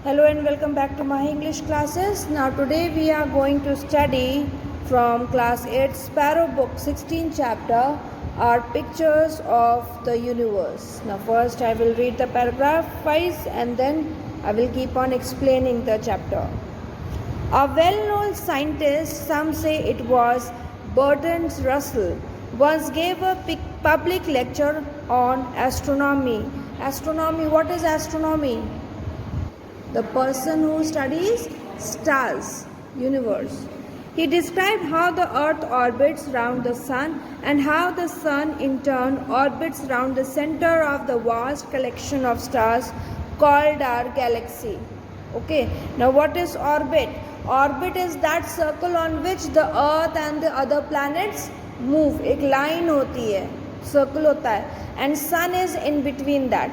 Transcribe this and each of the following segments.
Hello and welcome back to my English classes. Now today we are going to study from class 8 Sparrow book 16 chapter are pictures of the universe. Now first I will read the paragraph wise and then I will keep on explaining the chapter. A well-known scientist, some say it was Bertrand Russell, once gave a public lecture on astronomy. Astronomy, what is astronomy? The person who studies stars, universe. He described how the earth orbits round the sun and how the sun in turn orbits round the center of the vast collection of stars called our galaxy. Okay, now what is orbit? Orbit is that circle on which the earth and the other planets move. एक line होती है, circle होता है, and sun is in between that.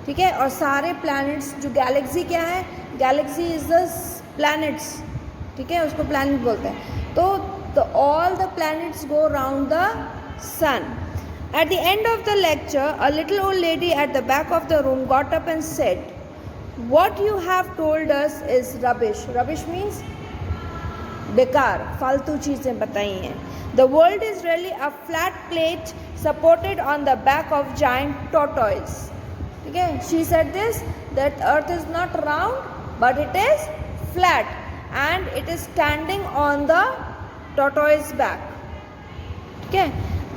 ठीक है, और सारे planets जो गैलेक्सी क्या है, गैलेक्सी इज द प्लैनेट्स, ठीक है, उसको प्लैनेट बोलते हैं. तो all the planets go round the sun. At the end of the lecture a little old lady at the back of the room got up and said, what you have told us is rubbish. Rubbish means बेकार, फालतू चीज़ें बताई हैं. The world is really a flat plate supported on the back of giant tortoise. ठीक है, she said this that earth is not round but it is flat and it is standing on the tortoise back. ठीक है,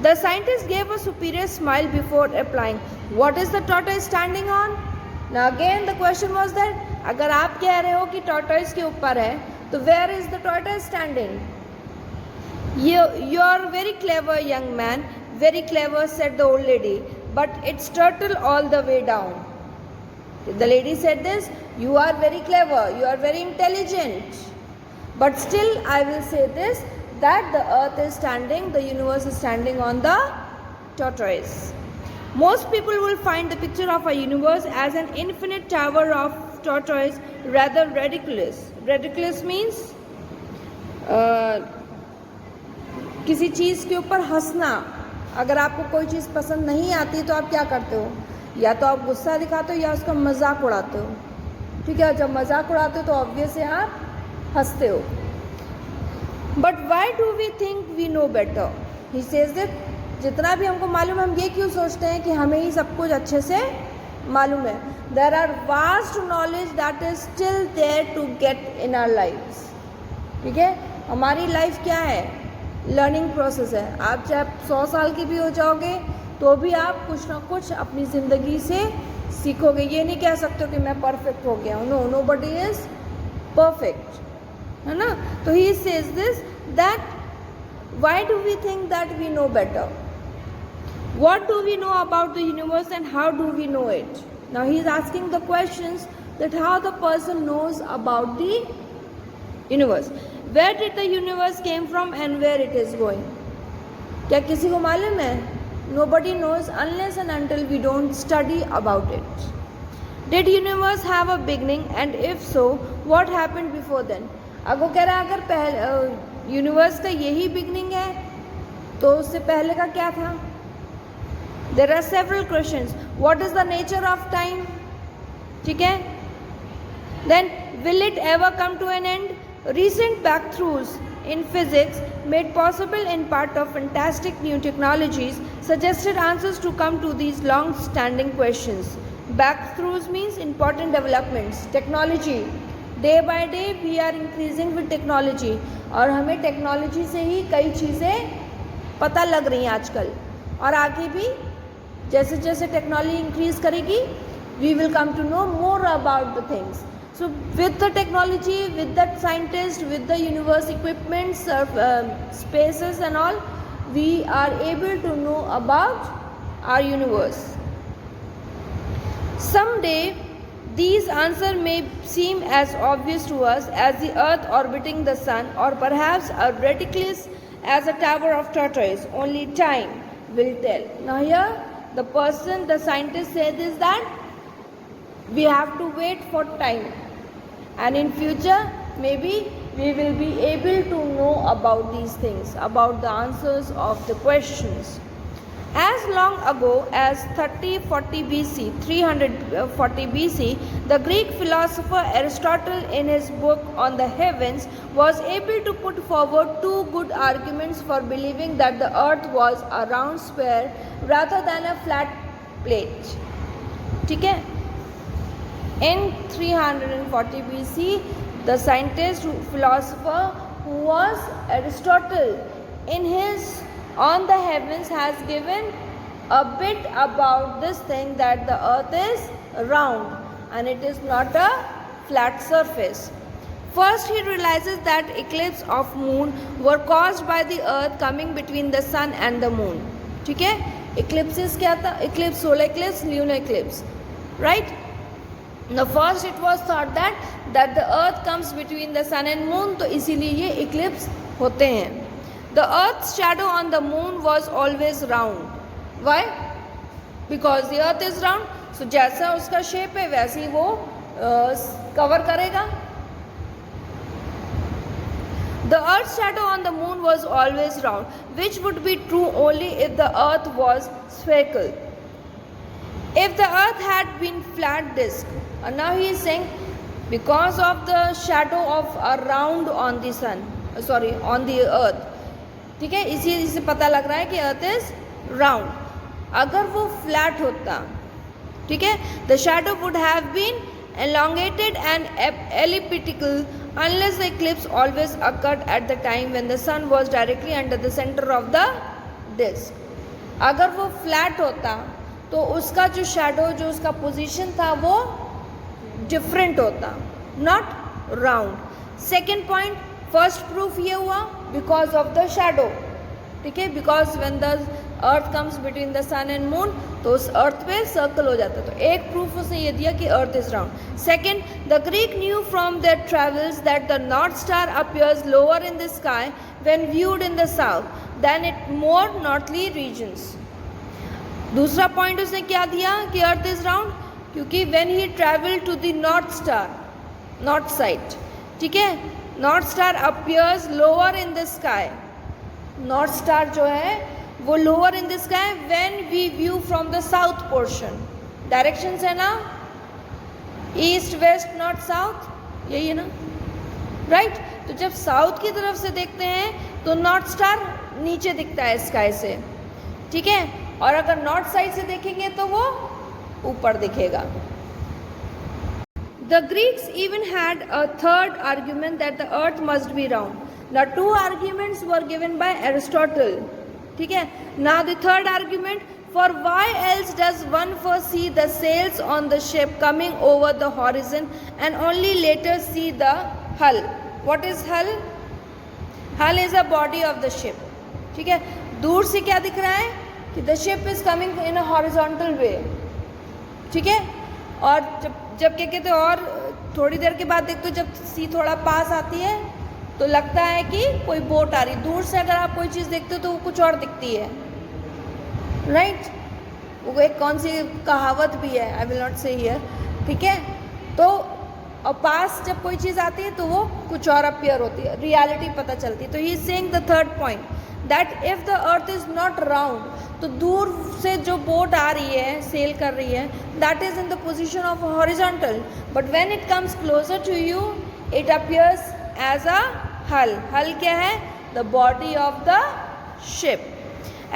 the scientist gave a superior smile before applying, what is the tortoise standing on. Now again the question was that अगर आप कह रहे हो कि tortoise के ऊपर है तो where is the tortoise standing. You are very clever young man, very clever, said the old lady, but it's turtle all the way down. The lady said this, you are very clever, you are very intelligent, but still I will say this, that the earth is standing, the universe is standing on the tortoise. Most people will find the picture of a universe as an infinite tower of tortoise rather ridiculous. Ridiculous means किसी चीज़ के ऊपर हंसना. अगर आपको कोई चीज़ पसंद नहीं आती तो आप क्या करते हो, या तो आप गुस्सा दिखाते हो या उसका मजाक उड़ाते हो. ठीक है, जब मजाक उड़ाते हो तो ऑब्वियस है आप हंसते हो. But why do we think we know better. He says that जितना भी हमको मालूम है हम ये क्यों सोचते हैं कि हमें ही सब कुछ अच्छे से मालूम है. There are vast knowledge that is still there to get in our life. ठीक है, हमारी लाइफ क्या है, लर्निंग प्रोसेस है. आप चाहे 100 साल की भी हो जाओगे तो भी आप कुछ ना कुछ अपनी ज़िंदगी से सीखोगे. ये नहीं कह सकते हो कि मैं परफेक्ट हो गया हूँ. नो बडी इज़ परफेक्ट, है ना. तो he says this that why do we think that we know better. What do we know about the universe and how do we know it. Now he is asking the questions that how the person knows about the universe. Where did the universe came from and where it is going? क्या किसी को मालूम है? Nobody knows unless and until we don't study about it. Did universe have a beginning and if so, what happened before then? अब वो कह रहा है अगर यूनिवर्स का यही बिगनिंग है तो उससे पहले का क्या था. There are several questions. What is the nature of time? ठीक है. Then will it ever come to an end? Recent breakthroughs in physics, made possible in part of fantastic new technologies, suggested answers to come to these long-standing questions. Breakthroughs means important developments. Technology, day by day we are increasing with technology, और हमें technology से ही कई चीज़ें पता लग रही हैं आजकल, और आगे भी जैसे जैसे टेक्नोलॉजी इंक्रीज करेगी we will come to know more about the things. So with the technology, with that scientist, with the universe equipments, spaces and all, we are able to know about our universe. Someday these answers may seem as obvious to us as the earth orbiting the sun, or perhaps as ridiculous as a tower of tortoise. Only time will tell. Now here the scientist says is that we have to wait for time. And in future, maybe we will be able to know about these things, about the answers of the questions. As long ago as 3040 BC, 340 BC, the Greek philosopher Aristotle in his book on the heavens was able to put forward two good arguments for believing that the earth was a round sphere rather than a flat plate. ठीक है? In 340 BC, the scientist philosopher who was Aristotle in his on the heavens has given a bit about this thing that the earth is round and it is not a flat surface. First he realizes that eclipse of moon were caused by the earth coming between the sun and the moon. ठीक है? Eclipses क्या था? Eclipse, solar eclipse, lunar eclipse, right? Now first it was thought that the earth comes between the sun and moon, तो इसीलिए ये eclipse होते हैं. The earth's shadow on the moon was always round. Why? Because the earth is round. So जैसा उसका shape है वैसे ही वो cover करेगा. The earth's shadow on the moon was always round, which would be true only if the earth was spherical. If the earth had been flat disk, and now he is saying because of the shadow of a round on the sun, on the earth. ठीक है, इसी से पता लग रहा है कि earth is round. अगर वो फ्लैट होता, ठीक है, the shadow would have been elongated and elliptical unless the eclipse always occurred at the time when the sun was directly under the center of the disk. अगर वो flat होता तो उसका जो शैडो, जो उसका पोजीशन था वो डिफरेंट होता, not round. Second point, first proof ये हुआ बिकॉज ऑफ द शैडो. ठीक है, because when the earth comes between the sun and moon तो उस अर्थ पे सर्कल हो जाता है. तो एक प्रूफ उसने ये दिया कि earth is round. Second, the Greek knew from their travels that the north star appears lower in the sky when viewed in the south than it more northerly regions. दूसरा पॉइंट उसने क्या दिया कि earth is round, क्योंकि when he travel to the north star, north side, ठीक है, north star appears lower in the sky. North star जो है वो lower in the sky when we view from the south portion. Directions है ना, east west north south, यही है ना, राइट. तो जब साउथ की तरफ से देखते हैं तो नॉर्थ स्टार नीचे दिखता है स्काई से, ठीक है, और अगर नॉर्थ साइड से देखेंगे तो वो ऊपर दिखेगा. The Greeks even had a third argument that the earth must be round. The two arguments were given by Aristotle. ठीक है. Now the third argument, for why else does one first see the sails on the ship coming over the horizon and only later see the hull? What is hull? Hull is a body of the ship. ठीक है. दूर से क्या दिख रहा है कि the ship is coming in a horizontal way. ठीक है. और जब क्या कहते हैं, और थोड़ी देर के बाद देखते हो जब सी थोड़ा पास आती है तो लगता है कि कोई बोट आ रही. दूर से अगर आप कोई चीज़ देखते हो तो वो कुछ और दिखती है, राइट. वो एक कौन सी कहावत भी है, आई विल नॉट से हियर, ठीक है. तो और पास जब कोई चीज़ आती है तो वो कुछ और अपीयर होती है, रियलिटी पता चलती है. तो he is saying the third point that if the earth is not round, तो दूर से जो बोट आ रही है, सेल कर रही है, that is in the position of horizontal, but when it comes closer to you it appears as a hull. Hull क्या है? The body of the ship.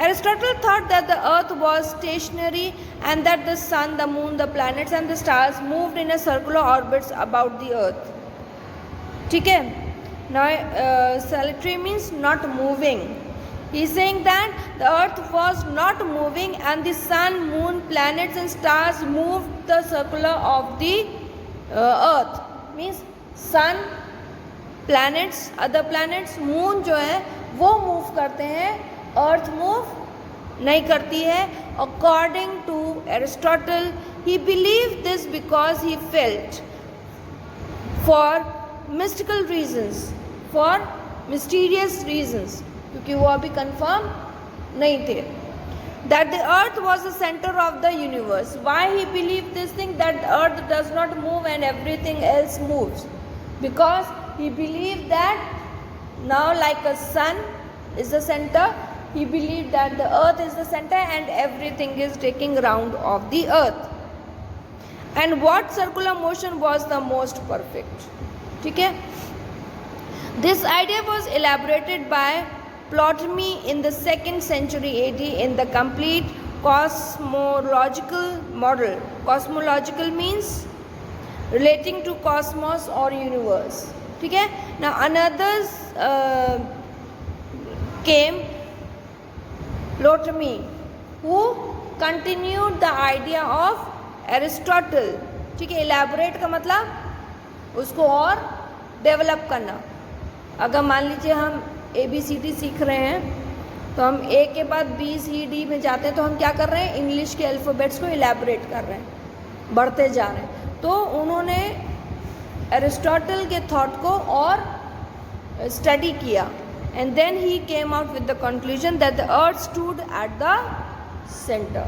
Aristotle thought that the earth was stationary and that the sun, the moon, the planets and the stars moved in a circular orbits about the earth. ठीक है. Now solitary means not moving. He is saying that the earth was not moving and the sun, moon, planets and stars moved the circular of the earth. Means sun, planets, other planets, moon जो है वो move करते हैं, अर्थ move नहीं करती है. According to Aristotle, he believe this because he felt for mystical reasons, for mysterious reasons, क्योंकि वो अभी कंफर्म नहीं थे, that the earth was the centre of the universe. Why he believe this thing that earth does not move and everything else moves? Because he believe that now like a sun is the center He believed that the earth is the center and everything is taking round of the earth. And what circular motion was the most perfect? ठीक है. This idea was elaborated by Ptolemy in the 2nd century AD in the complete cosmological model. Cosmological means relating to cosmos or universe. ठीक है. Now another came Ptolemy, who continued the idea of Aristotle. ठीक है. elaborate का मतलब उसको और develop करना. अगर मान लीजिए हम ABCD सीख रहे हैं तो हम A के बाद B C D में जाते हैं तो हम क्या कर रहे हैं, इंग्लिश के अल्फ़ाबेट्स को इलेबोरेट कर रहे हैं, बढ़ते जा रहे हैं. तो उन्होंने एरिस्टोटल के थॉट को और स्टडी किया and then he came out with the conclusion that the earth stood at the center,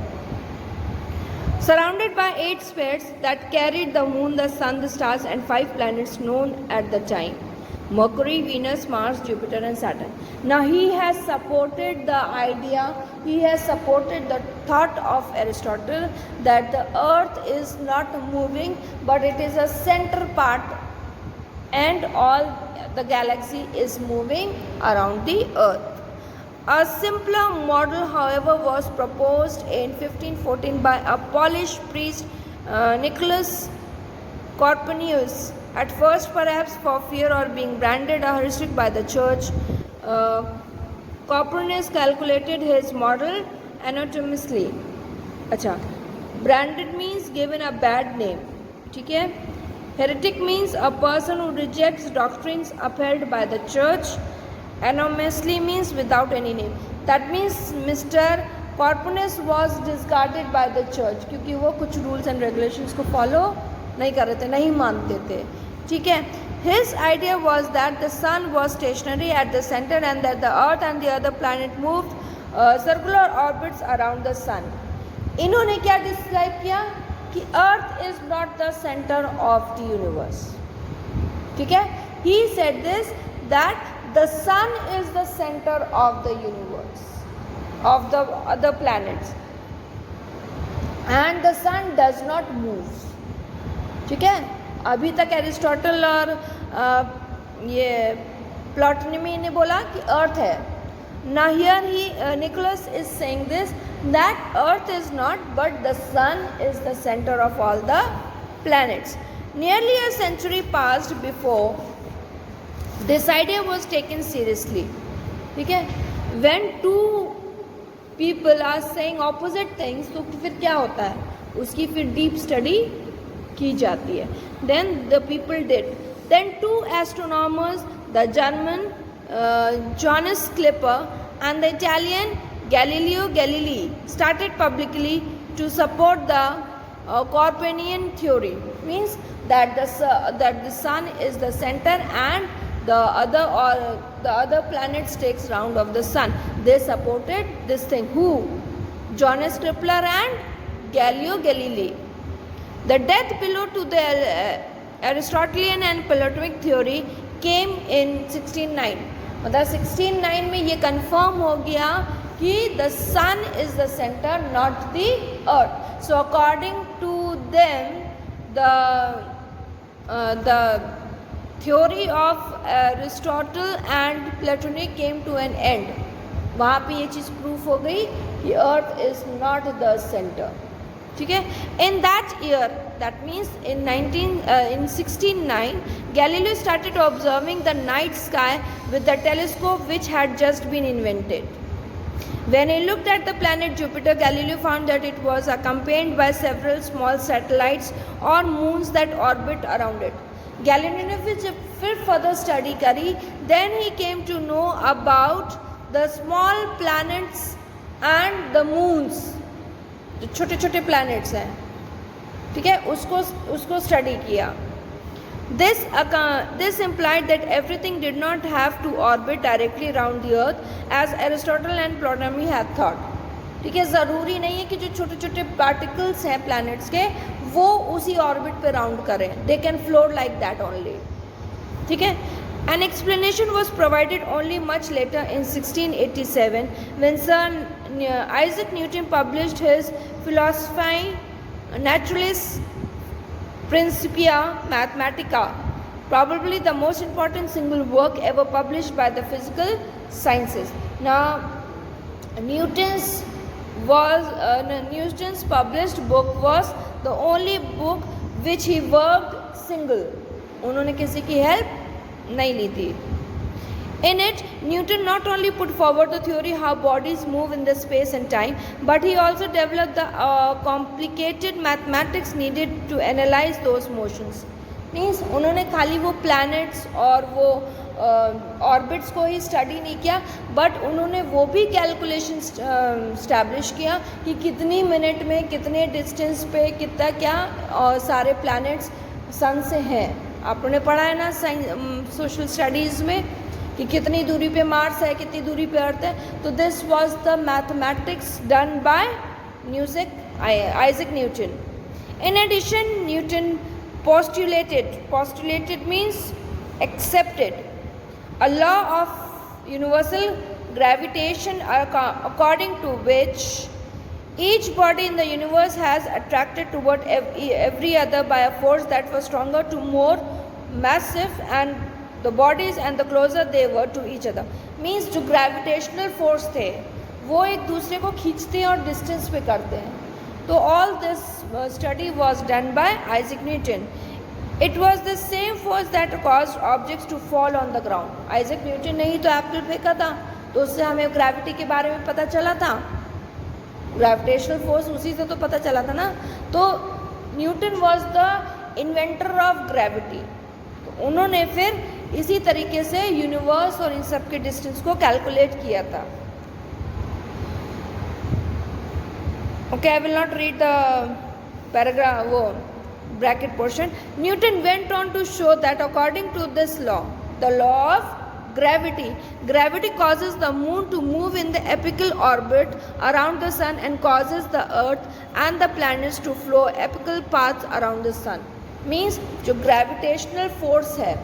surrounded by 8 spheres that carried the moon, the sun, the stars and 5 planets known at the time: Mercury, Venus, Mars, Jupiter and Saturn. Now he has supported the idea, he has supported the thought of Aristotle that the earth is not moving but it is a center part and all the galaxy is moving around the earth. A simpler model, however, was proposed in 1514 by a Polish priest, Nicholas Copernicus. At first, perhaps for fear of being branded a heretic by the church, Copernicus calculated his model anatomically. अच्छा, branded means given a bad name. ठीक है. Heretic means a person who rejects doctrines upheld by the church. Anonymously means without any name. That means Mr. Copernicus was discarded by the church क्योंकि वो कुछ rules and regulations को follow नहीं कर रहे थे, नहीं मानते थे. ठीक है. His idea was that the sun was stationary at the center and that the earth and the other planet moved circular orbits around the sun. इन्होंने क्या डिस्क्राइब किया कि earth is not the centre of the universe. ठीक है. He said this that the sun is the centre of the universe, of the other planets and the sun does not move. ठीक है. अभी तक Aristotle और ये प्लॉटनी ने बोला कि अर्थ है. Now here Nicholas is saying this, that earth is not but the sun is the center of all the planets. Nearly a century passed before this idea was taken seriously. ठीक है. When two people are saying opposite things तो फिर क्या होता है, उसकी फिर deep study की जाती है. Then the people did. Then 2 astronomers, the German Johannes Kepler and the Italian Galileo Galilei, started publicly to support the Copernican theory. Means that the sun is the center and the other planets takes round of the sun. They supported this thing. Who? Johannes Kepler and Galileo Galilei. The death blow to the Aristotelian and Platonic theory came in 1609. मतलब 1609 में ये confirm हो गया कि the sun is the center, not the earth. So according to them, the theory of Aristotle and Platonic came to an end. वहाँ पे ये चीज़ proof हो गई कि earth is not the center. ठीक है. In that year, that means in 1609, Galileo started observing the night sky with the telescope which had just been invented. When he looked at the planet Jupiter, Galileo found that it was accompanied by several small satellites or moons that orbit around it. Galileo ने फिर further study करी. Then he came to know about the small planets and the moons. जो छोटे छोटे planets हैं. ठीक है. उसको स्टडी किया. This implied that everything did not have to orbit directly around the earth as Aristotle and Ptolemy had thought. ठीक है. ज़रूरी नहीं है कि जो छोटे छोटे पार्टिकल्स हैं प्लैनेट्स के वो उसी ऑर्बिट पे राउंड करें. They can float like that only. ठीक है. An explanation was provided only much later in 1687 when Sir Isaac Newton published his Philosophiae Naturalis Principia Mathematica, probably the most important single work ever published by the physical sciences. Now, Newton's published book was the only book which he worked single. उन्होंने किसी की help नहीं ली थी. In it, Newton not only put forward the theory how bodies move in the space and time, but he also developed the complicated mathematics needed to analyze those motions. Means उन्होंने खाली वो planets और वो orbits को ही study नहीं किया, but उन्होंने वो भी कैलकुलेशन स्टैब्लिश किया कि कितनी मिनट में कितने डिस्टेंस पे कितना क्या सारे प्लैनेट्स सन से हैं. आप लोगों ने पढ़ा है ना सोशल स्टडीज़ में कि कितनी दूरी पे मार्स है, कितनी दूरी पे अर्थ है. तो this was the mathematics done by Isaac Newton. In addition, Newton postulated means accepted a law of universal gravitation according to which each body in the universe has attracted toward every other by a force that was stronger to more massive and the bodies and the closer they were to each other. Means जो gravitational force थे वो एक दूसरे को खींचते हैं और distance पे करते हैं. तो all this study was done by Isaac Newton. It was the same force that caused objects to fall on the ground. Isaac Newton ने ही तो एप्पल फेंका था, तो उससे हमें ग्रेविटी के बारे में पता चला था. ग्रेविटेशनल फोर्स उसी से तो पता चला था ना. तो Newton was the inventor of gravity. तो उन्होंने फिर इसी तरीके से यूनिवर्स और इन सब के डिस्टेंस को कैलकुलेट किया था. Okay, I will not read the paragraph वो bracket portion. Newton went on to show that according to this law, the law of gravity causes the moon to move in the apical orbit around the sun and causes the earth and the planets to flow apical paths around the sun. Means जो gravitational force है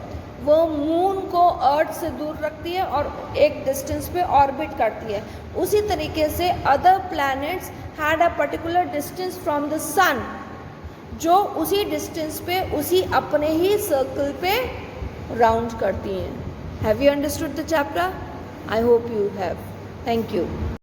वो moon को अर्थ से दूर रखती है और एक डिस्टेंस पे ऑर्बिट करती है. उसी तरीके से other planets had a particular distance from the sun, जो उसी डिस्टेंस पे उसी अपने ही सर्कल पे राउंड करती हैं. Have you understood the chapter? I hope you have. Thank you.